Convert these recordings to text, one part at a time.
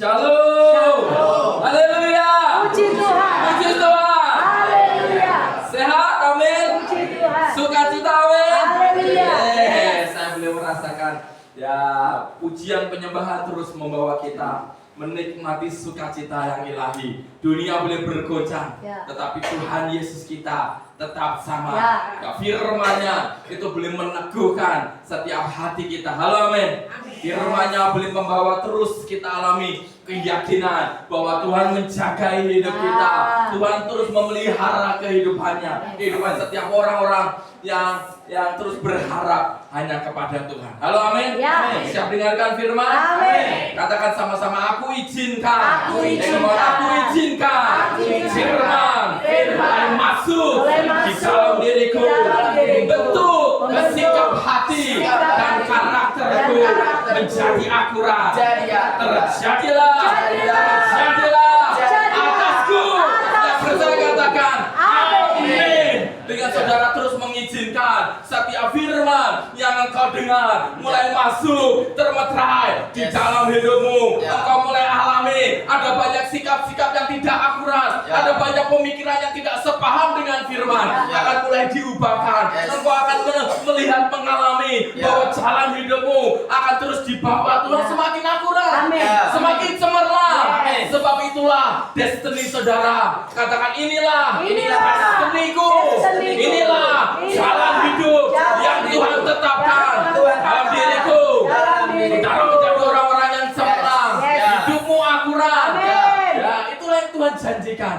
Shalom. Haleluya. Puji Tuhan. Puji Tuhan. Haleluya. Sehat, amin. Puji Tuhan. Sukacita, amin. Haleluya. Saya boleh merasakan ya pujian penyembahan terus membawa kita menikmati sukacita yang ilahi. Dunia boleh bergoncang, Ya. tetapi Tuhan Yesus kita tetap sama. Ya. Ya, firman-Nya itu boleh meneguhkan setiap hati kita. Halo, amin. Firman-Nya boleh membawa terus kita alami keyakinan bahwa Tuhan menjaga hidup kita. Tuhan terus memelihara kehidupannya. Kehidupan setiap orang-orang yang terus berharap hanya kepada Tuhan. Halo, amin. Ya. Siap dengarkan firman? Amin. Katakan sama-sama, aku izinkan. Aku izinkan. Aku izinkan. Aku Firman. Mulai masuk di dalam diriku. Membentuk sikap hati dan karakterku menjadi akurat. Terjadilah atasku. Yang percaya katakan amin. Dengan saudara terus mengizinkan setiap firman yang engkau dengar mulai masuk termeterai di dalam hidupmu. Engkau mulai alami ada banyak sikap-sikap yang tidak akurat, ada banyak pemikiran yang tidak sepaham dengan firman akan mulai diubahkan. Engkau akan melihat mengalami bahwa jalan hidupmu akan terus dibawa Tuhan semakin akurat, Amin. semakin cemerlang. Yes. Sebab itulah destiny saudara. Katakan inilah destiniku. Inilah jalan hidup yang Tuhan tetapkan dalam diriku. Dalam menjadi orang-orang yang cemerlang, hidupmu akurat. Ya, itulah yang Tuhan janjikan.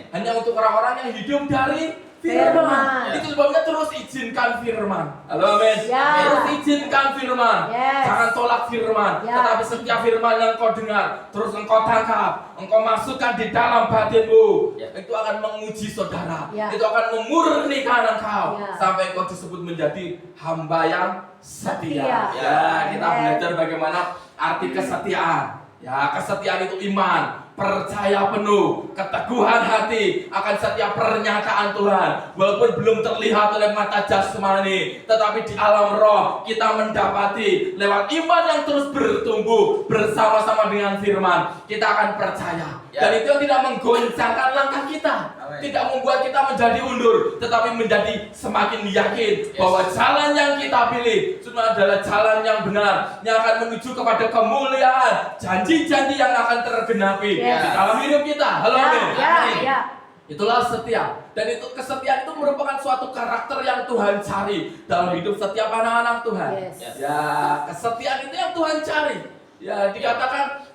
Hanya untuk orang-orang yang hidup dari firman. Itu sebabnya terus izinkan firman. Halo, amin. Terus izinkan firman. Jangan tolak firman. Tetapi setiap firman yang kau dengar, terus engkau tangkap, engkau masukkan di dalam batinmu. Itu akan menguji saudara. Itu akan memurnikan engkau sampai engkau disebut menjadi hamba yang setia. Ya, kita belajar bagaimana arti kesetiaan. Ya, kesetiaan itu iman, percaya penuh, keteguhan hati akan setiap pernyataan Tuhan. Walaupun belum terlihat oleh mata jasmani, tetapi di alam roh kita mendapati lewat iman yang terus bertumbuh bersama-sama dengan firman. Kita akan percaya. Dan itu yang tidak menggoncangkan langkah kita, tidak membuat kita menjadi undur, tetapi menjadi semakin yakin bahwa jalan yang kita pilih sudah adalah jalan yang benar, yang akan menuju kepada kemuliaan, janji-janji yang akan tergenapi di dalam hidup kita. Halo, amin. Itulah setia. Dan itu kesetiaan itu merupakan suatu karakter yang Tuhan cari dalam hidup setiap anak-anak Tuhan. Ya, kesetiaan itu yang Tuhan cari. Ya, dikatakan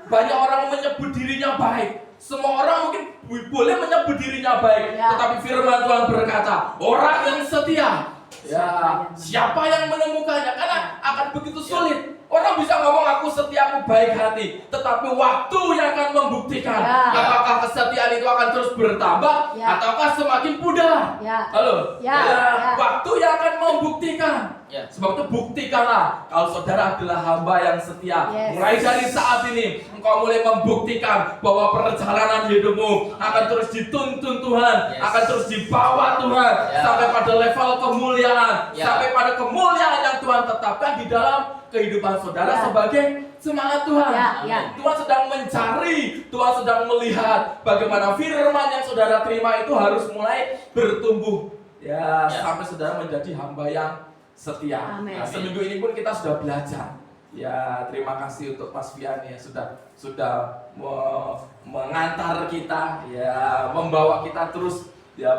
banyak orang menyebut dirinya baik. Semua orang mungkin boleh menyebut dirinya baik, tetapi firman Tuhan berkata, orang yang setia, ya, siapa yang menemukannya? Karena akan begitu sulit. Orang bisa ngomong aku setia, aku baik hati, tetapi waktu yang akan membuktikan apakah kesetiaan itu akan terus bertambah ataukah semakin pudar. Halo. Waktu yang akan membuktikan. Sebab itu buktikanlah kalau saudara adalah hamba yang setia. Mulai dari saat ini engkau mulai membuktikan bahwa perjalanan hidupmu akan terus dituntun Tuhan, akan terus dibawa Tuhan sampai pada level kemuliaan, sampai pada kemuliaan yang Tuhan tetapkan di dalam kehidupan saudara sebagai semangat Tuhan. Tuhan sedang mencari, Tuhan sedang melihat bagaimana firman yang saudara terima itu harus mulai bertumbuh sampai saudara menjadi hamba yang setia. Nah, seminggu ini pun kita sudah belajar. Ya, terima kasih untuk Mas Fian ya sudah mengantar kita, ya membawa kita terus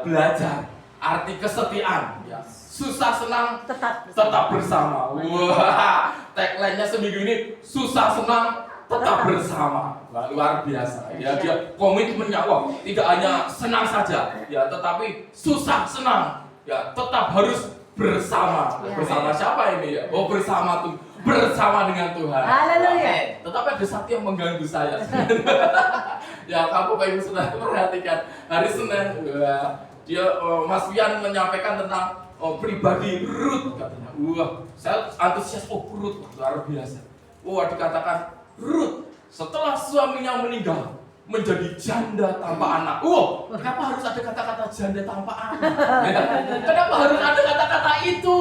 belajar arti kesetiaan. Ya, susah senang tetap bersama. Wah, tagline-nya seminggu ini susah senang tetap bersama. Wah, luar biasa. Ya, dia komitmennya tidak hanya senang saja, ya tetapi susah senang. Ya, tetap harus bersama. Bersama siapa ini ya? Bersama dengan Tuhan. Haleluya. Tetapi ada satu yang mengganggu saya. Ya, kamu Bapak Ibu sudah perhatikan hari Senin dia Mas Wian menyampaikan tentang pribadi Ruth katanya. Saya antusias Ruth luar biasa. Dikatakan Ruth setelah suaminya meninggal menjadi janda tanpa anak. Kenapa harus ada kata-kata janda tanpa anak? Kenapa harus ada kata-kata itu?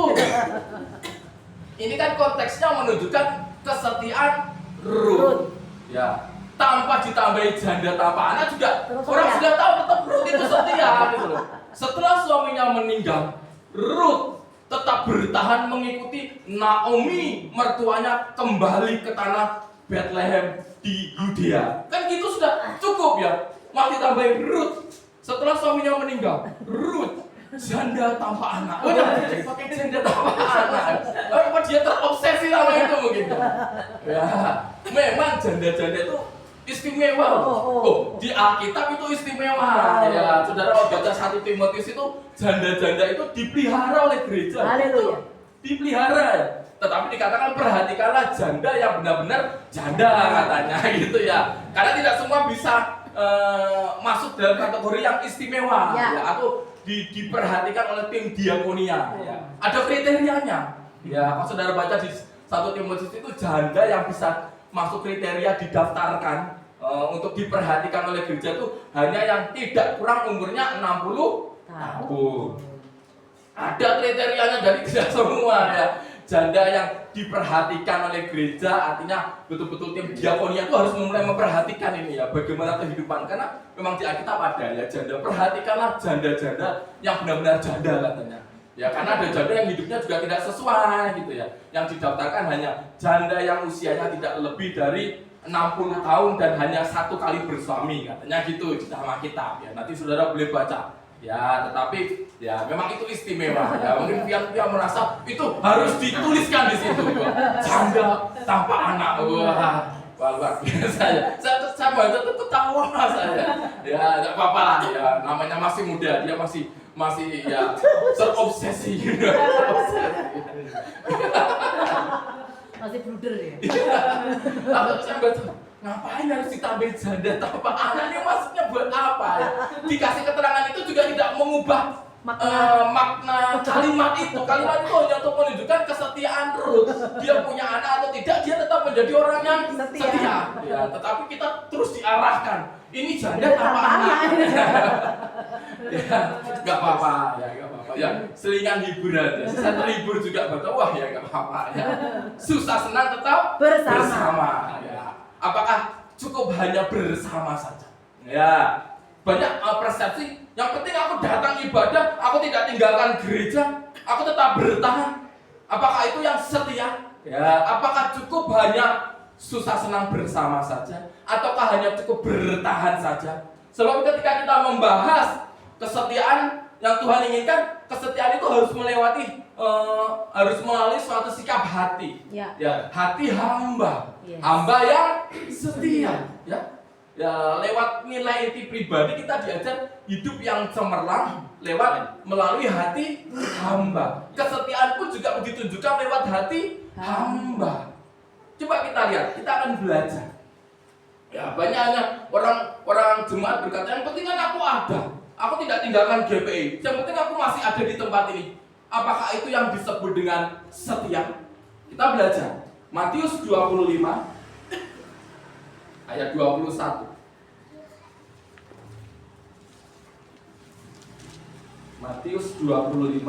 Ini kan konteksnya menunjukkan kesetiaan Ruth. Ya, tanpa ditambahi janda tanpa anak juga Terus orang setia. sudah tahu tetap Ruth itu setia gitu loh. Setelah suaminya meninggal, Ruth tetap bertahan mengikuti Naomi mertuanya kembali ke tanah Bethlehem di Yudea. Kan gitu sudah cukup ya. Masih tambahin Ruth. Setelah suaminya meninggal, Ruth janda tanpa anak. Oh, dia pakai janda tanpa anak. Apa dia terobsesi sama itu mungkin? Ya, memang janda-janda itu istimewa. Di Alkitab itu istimewa. Ya, saudara mau baca 1 Timotius itu janda-janda itu dipelihara oleh gereja. Haleluya. Dipelihara. Tetapi dikatakan perhatikanlah janda yang benar-benar janda katanya gitu ya. Karena tidak semua bisa masuk dalam kategori yang istimewa ya, atau diperhatikan oleh tim diakonia ya. Ada kriterianya ya. Kalau saudara baca di 1 Timotius itu janda yang bisa masuk kriteria didaftarkan untuk diperhatikan oleh gereja itu hanya yang tidak kurang umurnya 60 tahun. Ada kriterianya dari tidak semua ya. Janda yang diperhatikan oleh gereja artinya betul-betul tim diakonia itu harus mulai memperhatikan ini ya, bagaimana kehidupan, karena memang di Alkitab ada ya janda. Perhatikanlah janda-janda yang benar-benar janda katanya ya, karena ada janda yang hidupnya juga tidak sesuai gitu ya, yang didaftarkan hanya janda yang usianya tidak lebih dari 60 tahun dan hanya 1 kali bersuami katanya gitu di dalam Alkitab ya. Nanti saudara boleh baca ya, tetapi ya memang itu istimewa ya. Mungkin Pian merasa itu harus dituliskan di situ janda tanpa anak. Wah, luar biasa ya. Saya baca tuh ketawa saya ya, nggak apa-apa lah ya, namanya masih muda, dia masih ya terobsesi gitu. Masih bruder ya. Lalu saya baca, ngapain harus ditambahin janda tanpa anak? Ini maksudnya buat apa ya? Dikasih keterangan itu juga tidak mengubah makna kalimat itu. Kalimat itu hanya untuk menunjukkan kesetiaan Ruth. Dia punya anak atau tidak, dia tetap menjadi orang yang setia. Ya, tetapi kita terus diarahkan. Ini janda tanpa anak. Ya, nggak apa-apa ya, nggak apa-apa ya. Selingan hiburan ya. Saya terhibur juga baca, wah ya nggak apa-apa ya. Susah senang tetap bersama. Ya. Apakah cukup hanya bersama saja? Ya, banyak persepsi. Yang penting aku datang ibadah, aku tidak tinggalkan gereja, aku tetap bertahan. Apakah itu yang setia? Ya, apakah cukup hanya susah senang bersama saja, ataukah hanya cukup bertahan saja? Sebab ketika kita membahas kesetiaan yang Tuhan inginkan, kesetiaan itu harus melewati, harus melalui suatu sikap hati. Ya, hati hamba, hamba yang setia. Ya, lewat nilai inti pribadi kita diajar hidup yang cemerlang melalui hati hamba. Kesetiaan pun juga ditunjukkan lewat hati hamba. Coba kita lihat, kita akan belajar. Ya, banyaknya orang jemaat berkata, yang penting kan aku ada. Aku tidak tinggalkan GPI. Yang penting aku masih ada di tempat ini. Apakah itu yang disebut dengan setia? Kita belajar. Matius 25 ayat 21. Matius 25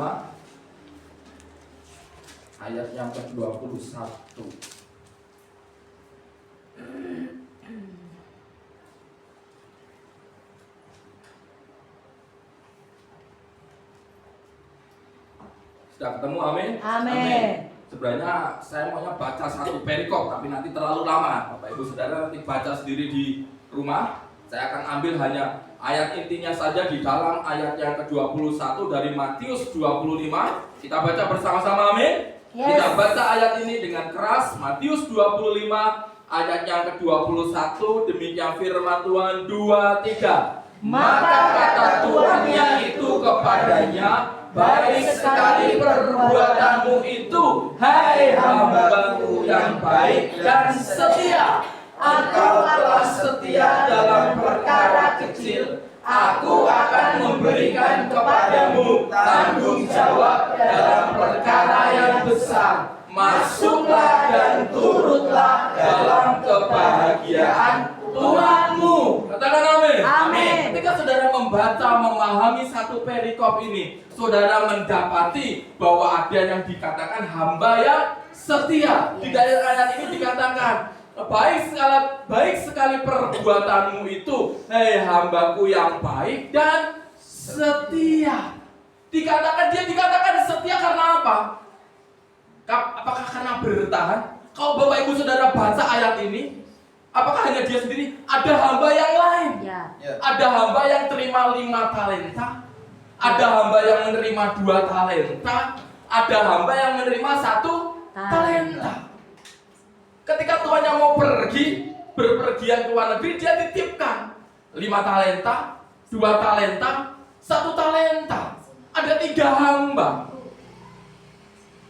ayat yang ke-21. Sudah ketemu, amin? Amin. Sebenarnya saya maunya baca 1 perikop, tapi nanti terlalu lama. Bapak Ibu Saudara nanti baca sendiri di rumah. Saya akan ambil hanya ayat intinya saja di dalam ayat yang ke-21 dari Matius 25. Kita baca bersama-sama, amin? Yes. Kita baca ayat ini dengan keras. Matius 25 ayat yang ke-21, demikian firman Tuhan. 2, 3. Maka kata Tuhan yang itu kepadanya, baik sekali perbuatanmu itu, hai hamba-Ku yang baik dan setia. Engkau telah setia dalam perkara kecil, Aku akan memberikan kepadamu tanggung jawab dalam perkara yang besar. Masuklah dan turutlah dalam kebahagiaan Tuhanmu. Katakan amin. Amin. Ketika saudara membaca, memahami 1 perikop ini, saudara mendapati bahwa ada yang dikatakan hamba yang setia. Di dalam ayat ini dikatakan baik sekali perbuatanmu itu, hei hambaku yang baik dan setia. Dikatakan setia karena apa? Apakah karena bertahan? Kalau Bapak Ibu Saudara baca ayat ini, apakah hanya dia sendiri? Ada hamba yang lain. Ya. Ada hamba yang terima 5 talenta. Ada hamba yang menerima 2 talenta. Ada hamba yang menerima 1 talenta. Ketika tuannya mau berpergian ke luar negeri, dia titipkan 5 talenta, 2 talenta, 1 talenta. Ada 3 hamba.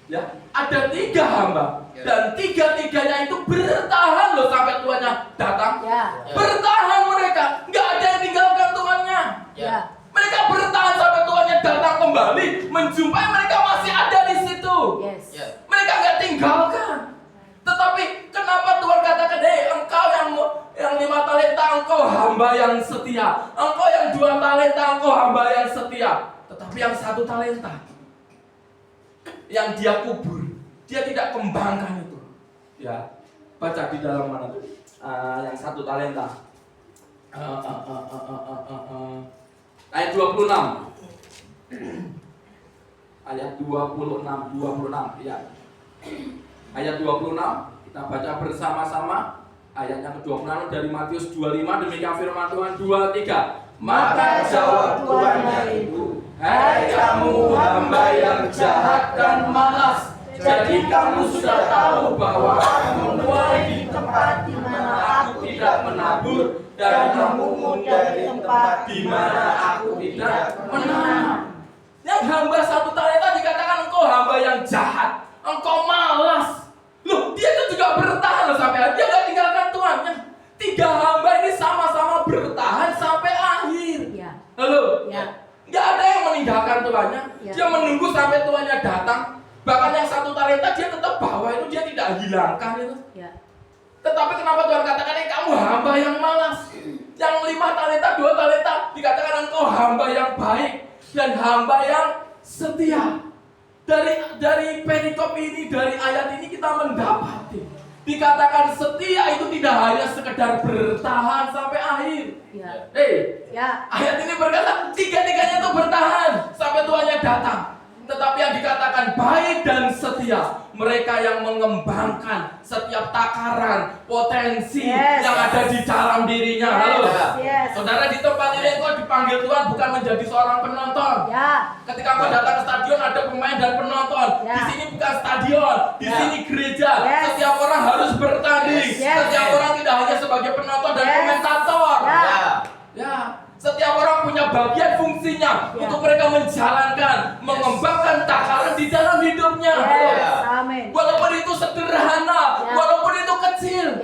Ya, ada 3 hamba. Dan 3-3-nya itu bertahan loh sampai tuannya datang. Ya. Bertahan mereka, nggak ada yang tinggalkan tuannya. Ya. Mereka bertahan sampai tuannya datang kembali, menjumpai mereka masih ada di situ. Yes. Mereka nggak tinggalkan. Tetapi kenapa Tuhan katakan, hei engkau yang 5 talenta, engkau hamba yang setia. Engkau yang 2 talenta, engkau hamba yang setia. Tetapi yang 1 talenta, yang dia kubur, dia tidak kembangkan itu. Ya, baca di dalam mana tuh? Yang 1 talenta. Ayat 26. Ayat 26, ya. Ayat 26, kita baca bersama-sama. Ayat yang ke-26 dari Matius 25, demikian firman Tuhan. 2, 3. Maka jawab tuannya itu, hai kamu hamba yang jahat dan malas. Jadi kamu sudah tahu bahwa aku menuai di tempat di mana aku tidak menabur, dan kamu menuai di tempat di mana aku tidak menanam. Yang hamba 1 talenta dikatakan engkau hamba yang jahat, engkau malas. Loh, dia itu juga bertahan loh sampai dia nggak tinggalkan tuannya. 3 hamba ini sama-sama bertahan sampai akhir. Ya. Halo? Ya. Nggak ada yang meninggalkan tuannya. Ya. Dia menunggu sampai tuannya datang. Bahkan yang 1 talenta dia tetap bawa itu, dia tidak hilangkan itu. Ya. Tetapi kenapa Tuhan katakan kamu hamba yang malas? Yang 5 talenta, 2 talenta dikatakan engkau hamba yang baik dan hamba yang setia. Dari perikop ini, dari ayat ini kita mendapati dikatakan setia itu tidak hanya sekedar bertahan sampai akhir. Ya. Ya. Ayat ini berkata 3-3-nya itu bertahan sampai tuannya datang. Tetapi yang dikatakan baik dan setia, mereka yang mengembangkan setiap takaran, potensi yang ada di dalam dirinya. Halo. Saudara, di tempat ini engkau dipanggil Tuhan bukan menjadi seorang penonton. Ya. Ketika engkau datang ke stadion ada pemain dan penonton. Di sini bukan stadion, di sini gereja. Setiap orang harus bertanding. Setiap orang tidak hanya sebagai penonton dan komentator. Ya. Setiap orang punya bagian fungsinya untuk mereka menjalankan, mengembangkan takaran di dalam hidupnya. Amin. Walaupun itu sederhana, walaupun itu kecil.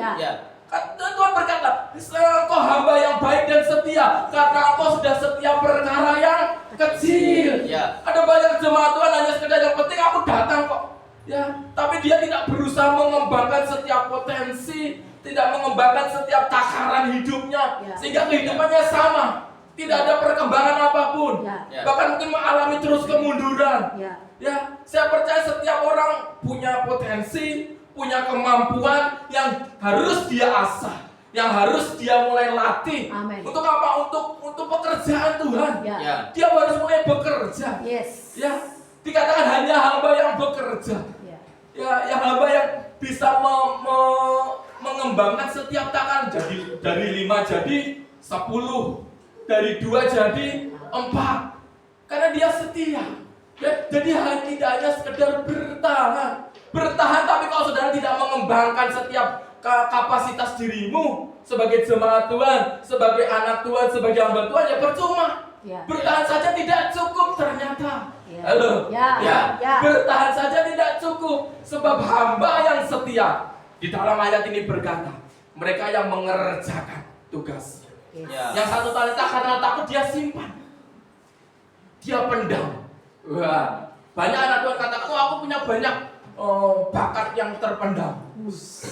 Tuhan berkata, engkau hamba yang baik dan setia, karena engkau sudah setia perkara yang kecil. Ada banyak jemaat Tuhan hanya sekedar yang penting aku datang kok. Ya, tapi dia tidak berusaha mengembangkan setiap potensi, tidak mengembangkan setiap takaran hidupnya, sehingga kehidupannya sama. Tidak ada perkembangan apapun. Bahkan mungkin mengalami terus kemunduran. Ya, saya percaya setiap orang punya potensi, punya kemampuan yang harus dia asah, yang harus dia mulai latih. Amen. Untuk apa? Untuk pekerjaan Tuhan. Dia harus mulai bekerja. Ya, dikatakan hanya hamba yang bekerja. Ya, yang hamba yang bisa mengembangkan setiap takaran. Jadi dari 5 jadi 10. Dari 2 jadi 4. Karena dia setia. Ya, jadi tidak hanya sekedar bertahan. Bertahan, tapi kalau saudara tidak mengembangkan setiap kapasitas dirimu sebagai jemaat Tuhan, sebagai anak Tuhan, sebagai hamba Tuhan, ya percuma. Bertahan saja tidak cukup ternyata. Halo? Bertahan saja tidak cukup. Sebab hamba yang setia di dalam ayat ini berkata, mereka yang mengerjakan tugas. Yang 1 talenta karena takut dia simpan, dia pendam. Wah, banyak anak Tuhan katakan, aku punya banyak bakat yang terpendam.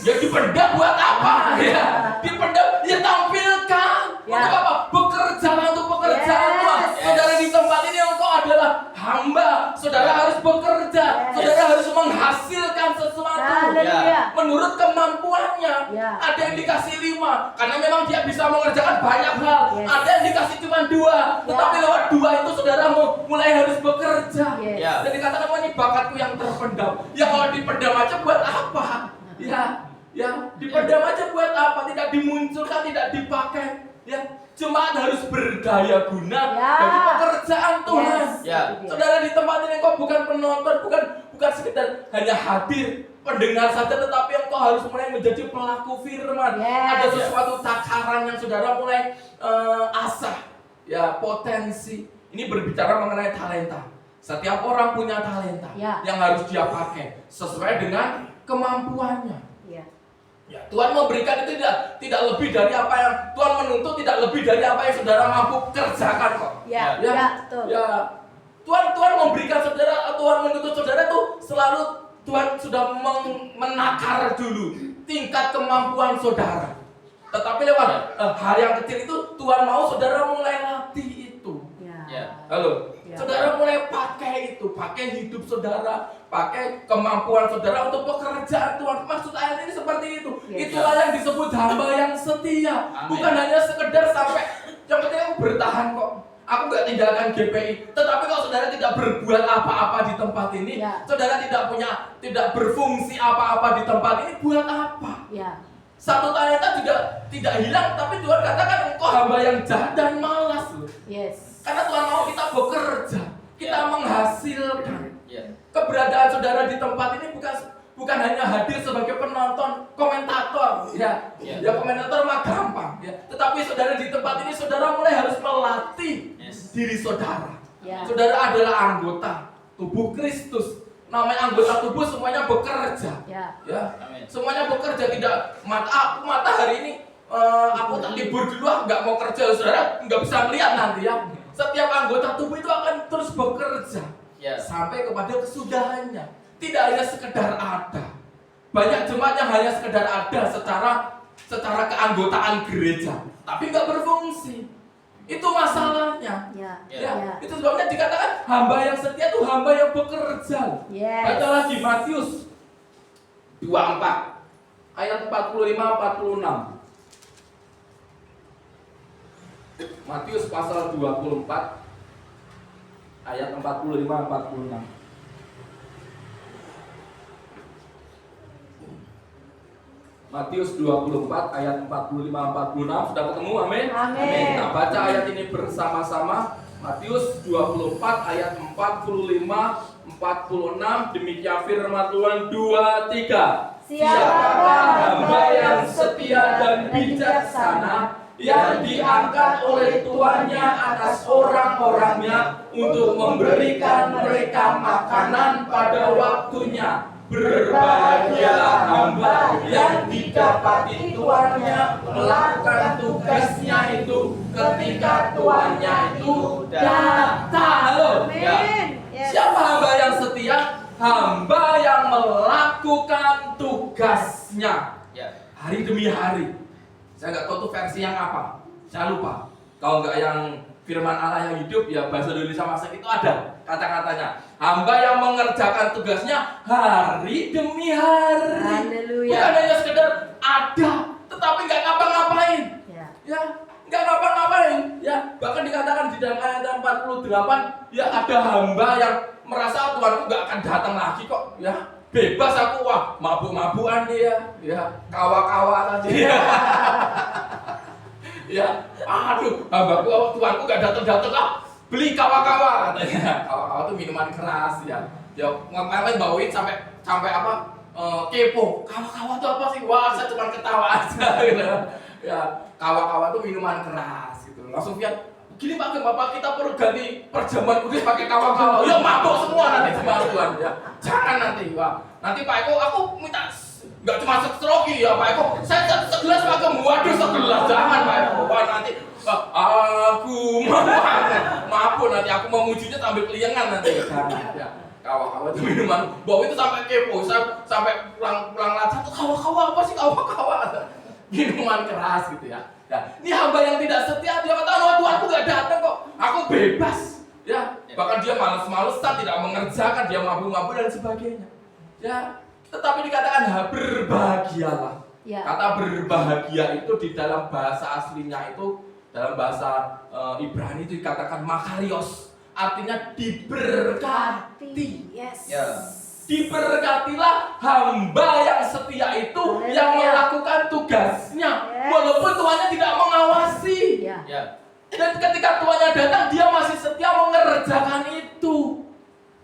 Ya dipendam buat apa? Ya, dipendam, ya tampilkan. Untuk apa? Bekerjalah untuk pekerjaan Tuhan. Saudara di tempat ini engkau adalah hamba. Saudara harus bekerja. Saudara harus menghasilkan sesuatu Haleluya. menurut kemampuannya. Ya. Ada yang dikasih 5 karena memang dia bisa mengerjakan banyak hal. Yes. Ada yang dikasih cuma 2, tetapi lewat 2 itu saudara mulai harus bekerja. Yes. Ya. Dan dikatakan, wah, ini bakatku yang terpendam. Ya kalau dipendam aja buat apa? Ya, dipendam aja buat apa? Tidak dimunculkan, tidak dipakai. Ya, jemaat harus berdaya guna bagi pekerjaan Tuhan. Yes. Ya. Saudara di tempat ini kok bukan penonton, bukan sekedar hanya hadir pendengar saja, tetapi engkau harus mulai menjadi pelaku firman. Yes. Ada sesuatu takaran yang saudara mulai asah, ya, potensi. Ini berbicara mengenai talenta. Setiap orang punya talenta yang harus dia pakai sesuai dengan kemampuannya. Ya. Ya, Tuhan memberikan itu tidak lebih dari apa yang Tuhan menuntut, tidak lebih dari apa yang saudara mampu kerjakan kok. Ya, betul. Ya. Tuhan memberikan saudara, Tuhan menuntut saudara itu selalu Tuhan sudah menakar dulu tingkat kemampuan saudara. Tetapi lewat hal yang kecil itu Tuhan mau saudara mulai latih itu. Ya. Halo, saudara mulai pakai itu, pakai hidup saudara, pakai kemampuan saudara untuk pekerjaan Tuhan. Maksud ayat ini seperti itu. Itulah yang disebut hamba yang setia. Amin. Bukan hanya sekedar sampai yang penting aku bertahan kok. Aku nggak tinggalkan GPI. Tetapi kalau saudara tidak berbuat apa-apa di tempat ini, saudara tidak berfungsi apa-apa di tempat ini, buat apa? Ya. Satu talenta tidak hilang, tapi Tuhan katakan engkau hamba yang jahat dan malas loh. Yes. Karena Tuhan mau kita bekerja, kita menghasilkan. Keberadaan saudara di tempat ini bukan hanya hadir sebagai penonton, komentator, ya komentator mah gampang, ya. Tetapi saudara di tempat ini saudara mulai harus melatih diri saudara. Saudara adalah anggota tubuh Kristus. Namanya anggota tubuh semuanya bekerja. Ya. Semuanya bekerja, tidak mata hari ini aku tak libur dulu, nggak mau kerja, saudara nggak bisa melihat nanti ya. Setiap anggota tubuh itu akan terus bekerja sampai kepada kesudahannya. Tidak hanya sekedar ada. Banyak jemaat yang hanya sekedar ada secara keanggotaan gereja, tapi nggak berfungsi. Itu masalahnya. Itu sebabnya dikatakan hamba yang setia itu hamba yang bekerja. Baca lagi Matius 24 ayat 45-46. Matius pasal 24 ayat 45-46. Matius 24 ayat 45-46. Sudah ketemu? Amin. Kita baca ayat ini bersama-sama. Matius 24 ayat 45-46. Demikian firman Tuhan. 2-3. Siapakah hamba yang setia dan bijaksana, yang diangkat oleh tuannya atas orang-orangnya untuk memberikan mereka makanan pada waktunya. Berbahagialah hamba yang didapati tuannya melakukan tugasnya itu ketika tuannya itu datang. Halo. Siapa hamba yang setia? Hamba yang melakukan tugasnya hari demi hari. Saya nggak tahu tuh versi yang apa, saya lupa. Kalau nggak yang firman Allah yang hidup, ya bahasa Indonesia Masuk itu ada kata-katanya. Hamba yang mengerjakan tugasnya hari demi hari. Haleluya. Bukan hanya sekedar ada, tetapi nggak ngapa-ngapain. Ya, nggak ngapa-ngapain. Ya, bahkan dikatakan di dalam ayat 48, ya ada hamba yang merasa Tuhanku nggak akan datang lagi kok. Ya, bebas aku, wah mabuk-mabukan dia, ya kawa-kawa tadi. Ya, aduh, hambaku Tuhanku gak datang-datang ah, beli kawa-kawa katanya. Kawa-kawa itu minuman keras ya. Ya ngapain bawain sampai apa? Kepo. Kawa-kawa itu apa sih? Wah, saya cuma ketawa aja gitu. Ya, kawa-kawa itu minuman keras gitu. Langsung lihat, gini Pak, Bapak kita perlu ganti perjamuan kudus pakai kawa-kawa. Ya mabuk semua nanti sama Tuhan ya. Jangan nanti, wah. Nanti Pak Eko aku minta nggak cuma setroki ya Pak Eko, saya segelas Pak Eko, waduh segelas, jangan Pak Eko, wah nanti aku mabuk nanti aku mau mujinya sambil keliengan nanti, jangan ya. Kawa-kawa itu minuman, bau itu sampai kepo, saya sampai pulang latihan tuh kawa-kawa apa sih kawa-kawa, minuman keras gitu ya. Ya, ini hamba yang tidak setia, dia kata, oh Tuhanku nggak datang kok, aku bebas, ya. Bahkan dia malas-malesan, tidak mengerjakan, dia mabuk-mabuk dan sebagainya. Ya, tetapi dikatakan berbahagialah. Ya. Kata berbahagia itu di dalam bahasa aslinya itu, dalam bahasa Ibrani itu dikatakan makarios, artinya diberkati. Yes. Ya. Diberkatilah hamba yang setia itu, yang melakukan tugasnya, Yes. walaupun tuannya tidak mengawasi. Ya. Ya. Dan ketika tuannya datang, dia masih setia mengerjakan itu.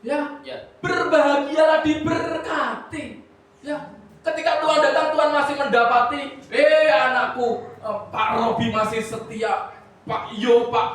Ya, Ya. berbahagialah diberkati. Ya, ketika Tuhan datang, Tuhan masih mendapati, anakku, Pak Robi masih setia, Pak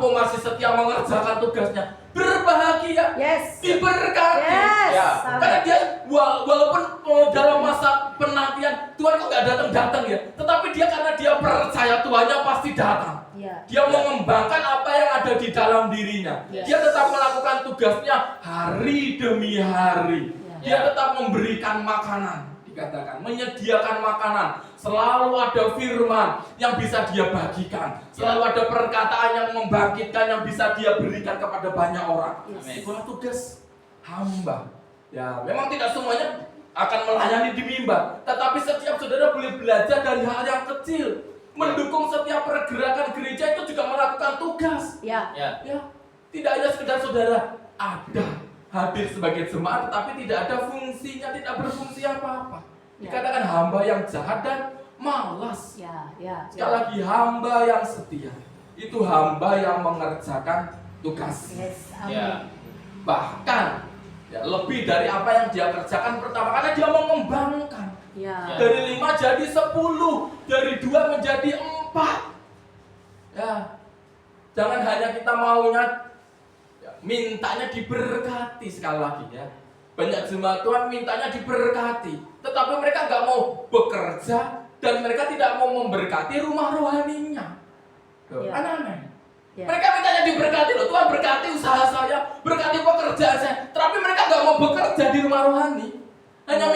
Po masih setia mengerjakan tugasnya. Berbahagia, Yes. diberkati. Yes. Ya, Amin. Karena dia walaupun dalam masa penantian Tuhan kok nggak datang ya, tetapi dia karena dia percaya Tuhannya pasti datang. Ya. Dia mengembangkan apa yang ada di dalam dirinya. Yes. Dia tetap melakukan tugasnya hari demi hari. Dia tetap memberikan makanan, dikatakan menyediakan makanan. Selalu ada firman yang bisa dia bagikan. Selalu ada perkataan yang membangkitkan yang bisa dia berikan kepada banyak orang. Yes. Itulah tugas hamba. Ya, memang tidak semuanya akan melayani di mimbar, tetapi setiap saudara boleh belajar dari hal yang kecil. Mendukung setiap pergerakan gereja itu juga melakukan tugas. Ya. Ya. Ya, tidak hanya sekedar saudara ada hadir sebagai jemaat, tetapi tidak ada fungsinya, tidak berfungsi apa-apa. Dikatakan hamba yang jahat dan malas. Ya. Ya. Sekali lagi hamba yang setia, itu hamba yang mengerjakan tugas. Yes. Amin. Ya. Bahkan ya, lebih dari apa yang dia kerjakan pertama, karena dia mengembangkan. Ya. Dari 5 jadi 10, dari 2 menjadi 4. Ya, jangan hanya kita maunya ya, mintanya diberkati sekali lagi ya. Banyak jemaat Tuhan mintanya diberkati, tetapi mereka nggak mau bekerja dan mereka tidak mau memberkati rumah rohaninya. Ya. Aneh-aneh. Ya. Mereka mintanya diberkati loh, Tuhan berkati usaha saya, berkati pekerjaan saya, tapi mereka nggak mau bekerja di rumah rohani. Hanya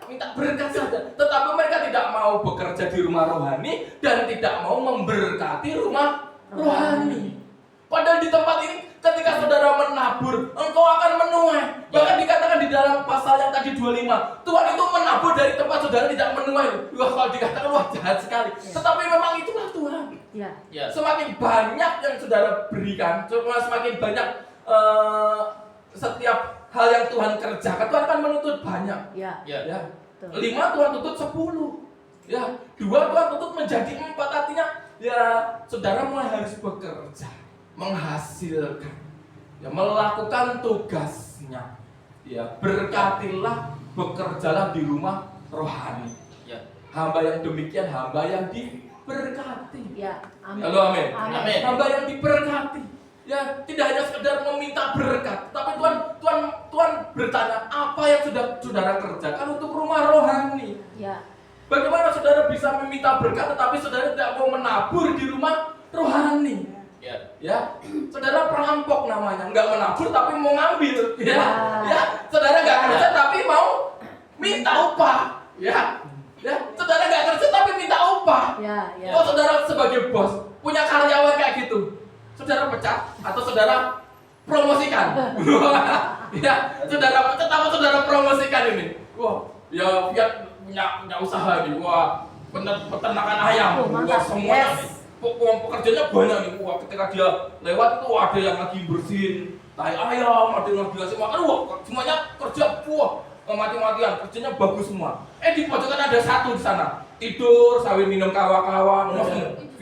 minta berkat saja, tetapi mereka tidak mau bekerja di rumah rohani dan tidak mau memberkati rumah rohani. Padahal di tempat ini ketika saudara menabur, engkau akan menuai. Bahkan dikatakan di dalam pasal yang tadi 25, Tuhan itu menabur dari tempat saudara tidak menuai. Wah, kalau dikatakan wah jahat sekali. Tetapi memang itulah Tuhan. Ya. Ya. Semakin banyak yang saudara berikan, semakin banyak setiap hal yang Tuhan kerjakan, Tuhan akan menuntut banyak. Ya. Ya. Ya. Betul. 5 Tuhan tuntut 10. Ya, 2 Tuhan tuntut menjadi 4. Artinya ya saudara mulai harus bekerja, menghasilkan, ya melakukan tugasnya. Ya, berkatilah, bekerjalah di rumah rohani. Ya. Hamba yang demikian hamba yang diberkati. Ya. Amin. Halo, amin. Amin. Hamba yang diberkati. Ya, tidak hanya sekedar meminta berkat, tapi Tuhan bertanya, apa yang sudah saudara kerjakan untuk rumah rohani? Ya. Bagaimana saudara bisa meminta berkat tetapi saudara tidak mau menabur di rumah rohani? Ya. Ya, saudara perampok namanya, nggak menabur tapi mau ngambil. Ya, Wah. ya, saudara nggak kerja tapi mau minta upah. Ya, saudara nggak kerja tapi minta upah. Ya. Ya. Oh, saudara sebagai bos punya karyawan kayak gitu, saudara pecat atau saudara promosikan? Ya, saudara pecat atau saudara promosikan ini? Wah, ya Fiat punya usaha nih. Wah, peternakan ayam. Oh, Wah, mantap. semuanya Yes. nih. Pekerjanya banyak nih. Wah, ketika dia lewat itu ada yang lagi bersihin tai ayam, ada yang lagi ngasih makan. Wah, semuanya kerja. Wah, mati-matian, kerjanya bagus semua. Di pojokan ada satu di sana, tidur sambil minum kawa-kawa.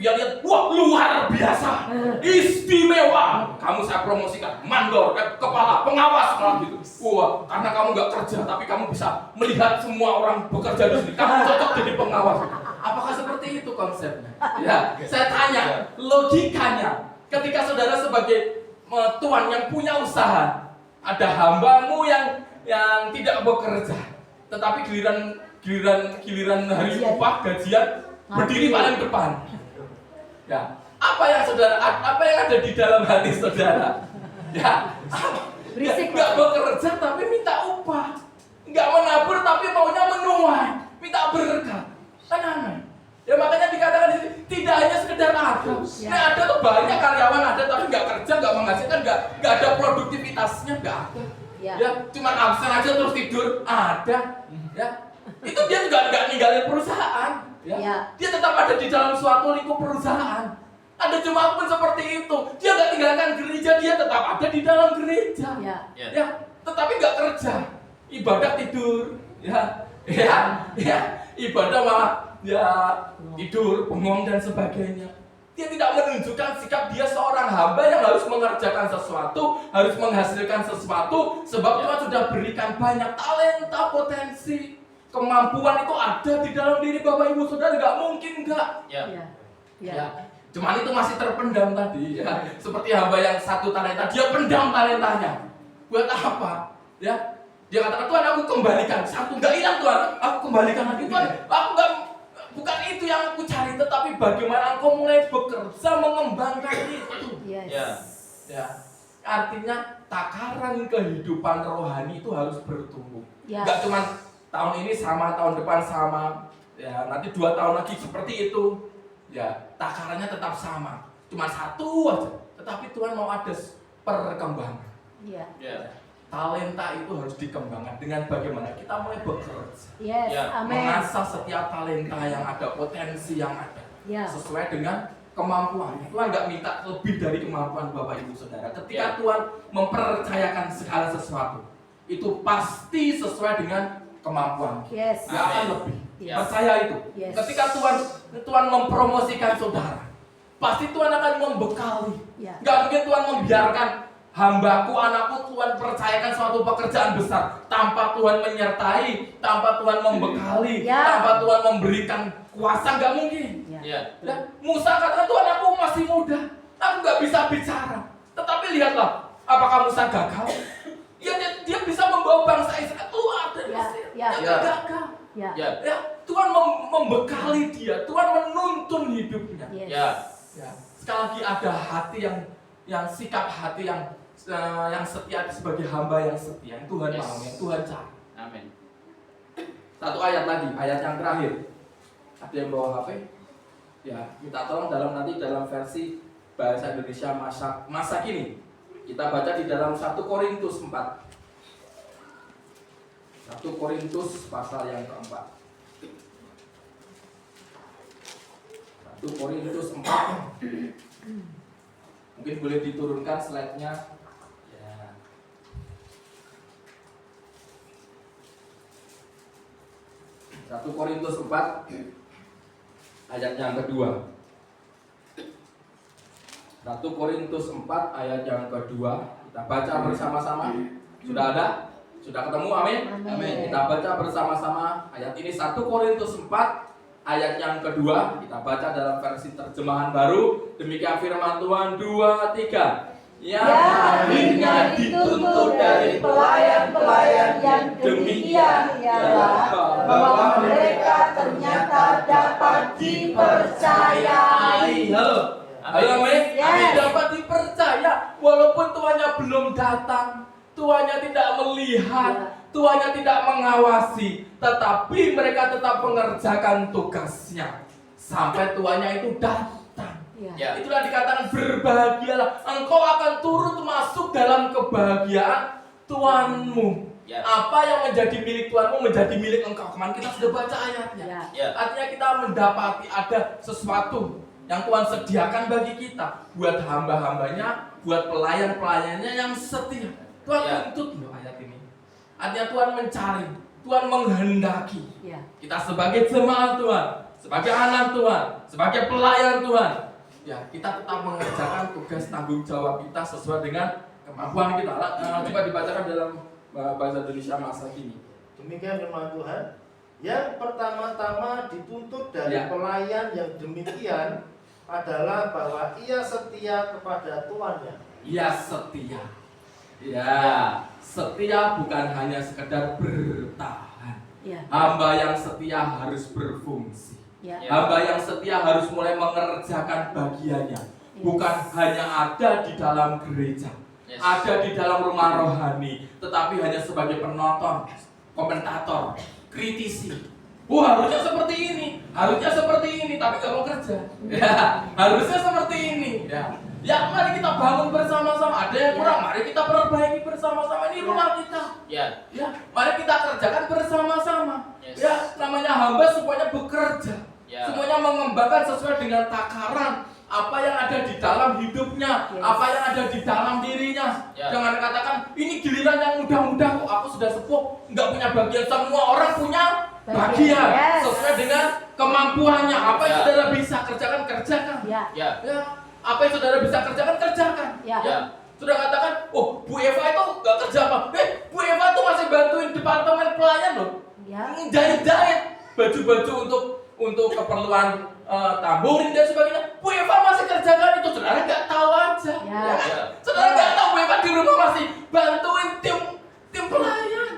Dia lihat, wah luar biasa, istimewa. Kamu saya promosikan, mandor, kepala pengawas kalau gitu. Wah, karena kamu nggak kerja, tapi kamu bisa melihat semua orang bekerja di sini. Kamu cocok jadi pengawas. Apakah seperti itu konsepnya? Ya, saya tanya, logikanya, ketika saudara sebagai tuan yang punya usaha, ada hambamu yang tidak bekerja, tetapi giliran hari upah gajian berdiri paling depan. Ya, apa yang ada di dalam hati saudara? Ya, Berisik. nggak bekerja tapi minta upah, nggak menabur tapi maunya menuai, minta berkat, kan aneh. Ya makanya dikatakan di sini tidak hanya sekedar ada. Ya. Nah, ada tuh banyak karyawan ada tapi nggak kerja, nggak menghasilkan, nggak ada produktivitasnya, nggak ada. Ya. Ya, cuma absen aja terus tidur, ada. Ya, itu dia juga nggak ninggalin perusahaan. Ya. Ya. Dia tetap ada di dalam suatu lingkup perusahaan. Ada jemaat pun seperti itu. Dia nggak tinggalkan gereja, dia tetap ada di dalam gereja. Ya. Ya, tetapi nggak kerja, ibadah tidur. Ya, ibadah malah ya tidur, bengong dan sebagainya. Dia tidak menunjukkan sikap dia seorang hamba yang harus mengerjakan sesuatu, harus menghasilkan sesuatu, sebab Tuhan sudah berikan banyak talenta, potensi, kemampuan itu ada di dalam diri Bapak Ibu Saudara, nggak mungkin nggak. Ya. Ya. Cuman itu masih terpendam tadi, ya. Seperti hamba yang 1 talenta, dia pendam talentanya. Buat apa? Ya. Dia katakan, Tuhan aku kembalikan, 1 nggak hilang Tuhan, aku kembalikan lagi Tuhan, aku nggak. Bukan itu yang aku cari, tetapi bagaimana engkau mulai bekerja mengembangkan itu. Yes. Ya. Artinya takaran kehidupan rohani itu harus bertumbuh. Ya. Gak cuma tahun ini sama, tahun depan sama. Ya, nanti 2 tahun lagi seperti itu. Ya, takarannya tetap sama. Cuma 1 aja. Tetapi Tuhan mau ada perkembangan. Ya. Talenta itu harus dikembangkan dengan bagaimana kita mulai bekerja. Yes. Amin. Mengasah setiap talenta yang ada, potensi yang ada, Ya. sesuai dengan kemampuan. Tuhan nggak minta lebih dari kemampuan Bapak Ibu Saudara. Ketika Ya. Tuhan mempercayakan segala sesuatu, itu pasti sesuai dengan kemampuan. Yes. Nggak akan lebih. Yes. Percaya itu. Yes. Ketika Tuhan mempromosikan saudara, pasti Tuhan akan membekali. Ya. Nggak mungkin Tuhan membiarkan hambaku, anakku, Tuhan percayakan suatu pekerjaan besar tanpa Tuhan menyertai, tanpa Tuhan membekali, Ya. tanpa Tuhan memberikan kuasa, nggak mungkin. Ya. Dan Musa katakan, Tuhan aku masih muda, aku nggak bisa bicara. Tetapi lihatlah, apakah Musa gagal? Ya, dia bisa membawa bangsa Israel keluar dari Ya. Mesir. Ya. Dia nggak gagal. Ya. Ya, Tuhan membekali dia, Tuhan menuntun hidupnya. Yes. Ya, sekali lagi ada hati yang sikap hati yang setia sebagai hamba yang setia, yang Tuhan Yes. mau, yang Tuhan cari. Amin. 1 ayat lagi, ayat yang terakhir. Ada yang bawa HP? Ya, minta tolong nanti dalam versi bahasa Indonesia masa kini. Kita baca di dalam 1 Korintus 4. 1 Korintus pasal yang keempat. 1 Korintus 4. Mungkin boleh diturunkan slide-nya. Ya. 1 Korintus 4 ayat yang kedua. 1 Korintus 4 ayat yang kedua. Kita baca bersama-sama. Sudah ada? Sudah ketemu? Amin? Amin. Kita baca bersama-sama ayat ini 1 Korintus 4 ayat yang kedua. Kita baca dalam versi terjemahan baru. Demikian firman Tuhan. 2, 3. Yang akhirnya dituntut dari pelayan-pelayan yang demikian ialah bahwa mereka ternyata dapat dipercayai. Halo. Halo, amin. Yes. Amin, dapat dipercaya walaupun tuannya belum datang, tuannya tidak melihat, tuannya tidak mengawasi, tetapi mereka tetap mengerjakan tugasnya sampai tuannya itu datang. Ya. Itulah dikatakan berbahagialah, engkau akan turut masuk dalam kebahagiaan Tuhanmu. Ya. Apa yang menjadi milik Tuhanmu menjadi milik engkau. Kemarin kita sudah baca ayatnya. Ya. Artinya kita mendapati ada sesuatu yang Tuhan sediakan bagi kita, buat hamba-hambanya, buat pelayan-pelayannya yang setia. Tuhan Ya. tuntut loh ayat ini. Artinya Tuhan mencari, Tuhan menghendaki Ya. kita sebagai jemaat Tuhan, sebagai anak Tuhan, sebagai pelayan Tuhan. Ya, kita tetap mengerjakan tugas tanggung jawab kita sesuai dengan kemampuan kita. Coba dibacakan dalam bahasa Indonesia masa kini. Demikian firman Tuhan. Yang pertama-tama dituntut dari Ya. pelayan yang demikian adalah bahwa ia setia kepada tuannya. Ia setia. Ya, setia bukan hanya sekedar bertahan. Ya. Hamba yang setia harus berfungsi. Ya. Hamba yang setia harus mulai mengerjakan bagiannya. Bukan hanya ada di dalam gereja, Yes. ada di dalam rumah rohani, tetapi hanya sebagai penonton, komentator, kritisi. Harusnya seperti ini, harusnya seperti ini, tapi gak mau kerja. Ya, harusnya seperti ini. Ya, mari kita bangun bersama-sama. Ada yang kurang, mari kita perbaiki bersama-sama. Ini rumah kita. Ya. Ya, mari kita kerjakan bersama-sama. Yes. Ya, namanya hamba semuanya bekerja. Ya. Semuanya mengembangkan sesuai dengan takaran apa yang ada di dalam hidupnya, Yes. apa yang ada di dalam dirinya. Ya. Jangan katakan ini giliran yang muda-muda kok, aku sudah sepuh, nggak punya bagian. Semua orang punya bagian Yes. sesuai dengan kemampuannya. Apa yang Ya. saudara bisa kerjakan, kerjakan. Ya. Ya. Ya, apa yang saudara bisa kerjakan, kerjakan. Ya. Ya. Sudah katakan, oh Bu Eva itu nggak kerja apa? Bu Eva itu masih bantuin departemen pelayan loh. Ya. Jahit-jahit baju-baju untuk keperluan tamborin dan sebagainya. Bu Eva masih kerjakan itu, saudara nggak tahu aja. Ya. Ya kan? Ya. Saudara nggak tahu Bu Eva di rumah masih bantuin tim pelayan.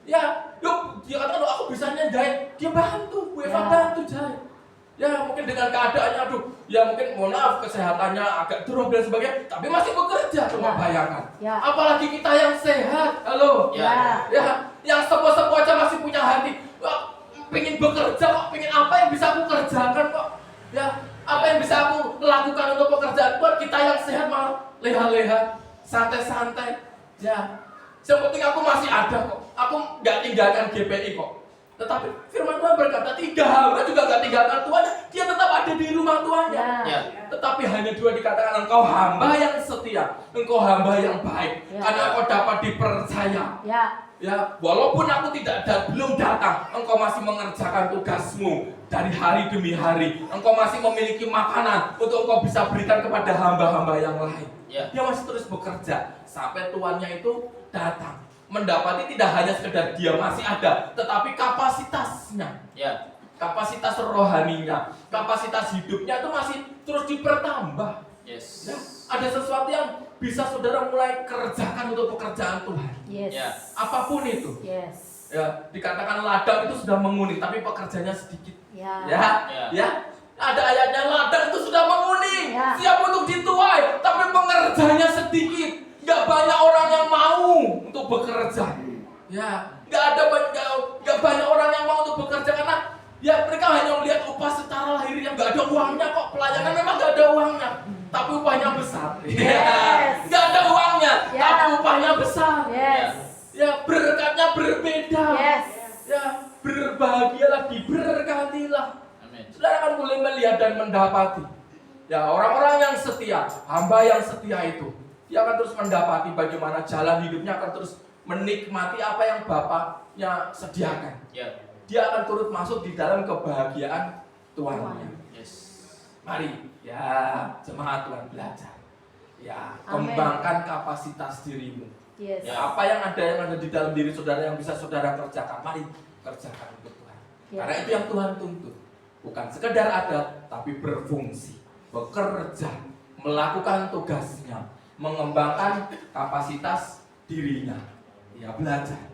Ya, yuk dia katakan, aku bisanya jahit, dia bantu, Bu Eva Ya. bantu jahit. Ya mungkin dengan keadaannya, aduh, ya mungkin mohon maaf kesehatannya agak drop dan sebagainya, tapi masih bekerja. Coba Ya. bayangkan. Ya. Apalagi kita yang sehat, halo. Ya. Ya, yang sepuh-sepuh aja masih punya hati. Wah, pengen bekerja kok, pengen apa yang bisa aku kerjakan kok. Ya, apa yang bisa aku lakukan untuk pekerjaan. Buat kita yang sehat malah leha-leha, santai-santai. Ya, yang penting aku masih ada kok. Aku nggak tinggalkan GPI kok. Tetapi firman Tuhan berkata, 3 hamba juga nggak tinggalkan Tuhan. Dia tetap ada di rumah tuannya. Ya. Ya. Tetapi hanya 2 dikatakan, engkau hamba yang setia, engkau hamba yang baik, Ya. karena engkau dapat dipercaya. Ya. Ya, walaupun aku belum datang, engkau masih mengerjakan tugasmu dari hari demi hari. Engkau masih memiliki makanan untuk engkau bisa berikan kepada hamba-hamba yang lain. Ya. Dia masih terus bekerja sampai tuannya itu datang. Mendapati tidak hanya sekedar dia masih ada, tetapi kapasitasnya, Ya. kapasitas rohaninya, kapasitas hidupnya itu masih terus dipertambah. Yes. Ya, ada sesuatu yang bisa saudara mulai kerjakan untuk pekerjaan Tuhan. Yes. Ya. Apapun itu. Yes. Ya, dikatakan ladang itu sudah menguning, tapi pekerjanya sedikit. Ya. Ya, Ya. ya. Ada ayatnya, ladang itu sudah menguning, Ya. siap untuk dituai, tapi pengerjanya sedikit. Gak banyak orang yang mau untuk bekerja. Ya, gak banyak orang yang mau untuk bekerja karena ya mereka hanya melihat upah secara lahiriah, gak ada uangnya kok. Pelayanan memang gak ada uangnya, tapi upahnya besar. Yes. Gak ada uangnya, Ya. tapi upahnya besar. Yes. Ya, berkatnya berbeda. Yes. Ya, berbahagialah, diberkatilah. Amin. Saudara akan boleh melihat dan mendapati. Ya, orang-orang yang setia, hamba yang setia itu, dia akan terus mendapati bagaimana jalan hidupnya akan terus menikmati apa yang Bapaknya sediakan. Ya. Dia akan turut masuk di dalam kebahagiaan Tuhannya. Yes. Mari, ya, jemaat Tuhan belajar. Ya, Amin. kembangkan kapasitas dirimu. Yes. Ya. Apa yang ada di dalam diri saudara yang bisa saudara kerjakan, mari kerjakan untuk Tuhan. Ya. Karena itu yang Tuhan tuntut. Bukan sekedar ada, tapi berfungsi, bekerja, melakukan tugasnya, mengembangkan kapasitas dirinya. Ya, belajar.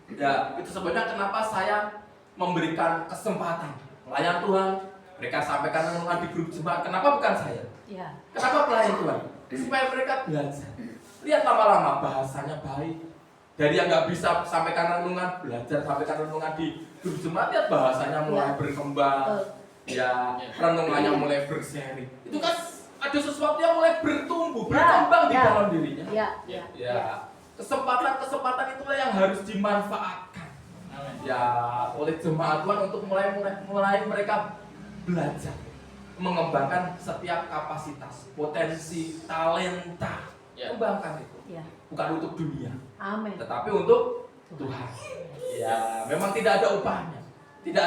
Ya, itu sebenarnya kenapa saya memberikan kesempatan pelayan Tuhan. Mereka sampaikan renungan di grup jemaat. Kenapa bukan saya? Ya. Kenapa pelayan Tuhan? Supaya mereka belajar. Lihat lama-lama bahasanya baik. Dari yang nggak bisa sampaikan renungan, belajar sampaikan renungan di grup jemaat, lihat bahasanya mulai Ya. berkembang. Ya, renungannya mulai berseri. Itu kan ada sesuatu yang mulai bertumbuh, berkembang di Ya. dalam dirinya. Ya. Ya. Ya, kesempatan-kesempatan itulah yang harus dimanfaatkan. Amin. Ya, oleh jemaat Tuhan untuk mulai mereka belajar mengembangkan setiap kapasitas, potensi, talenta. Ya. Kembangkan itu. Ya. Bukan untuk dunia, Amin. tetapi untuk Tuhan. Ya, memang tidak ada upahnya. Tidak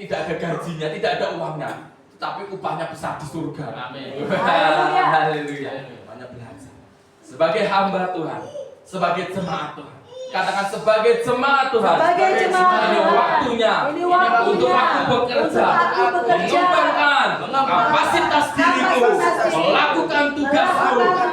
ada gajinya, tidak ada uangnya. Tetapi upahnya besar di surga. Amin. Haleluya. Haleluya. Banyak belajar. Sebagai hamba Tuhan, sebagai jemaat Tuhan. Katakan sebagai jemaat Tuhan. Sebagai jemaat Ini Tuhan. waktunya. Ini waktunya. Untuk aku bekerja. Untuk aku bekerja. Mengembangkan kapasitas diriku. Kapasitas diriku. Melakukan tugasku. Melakukan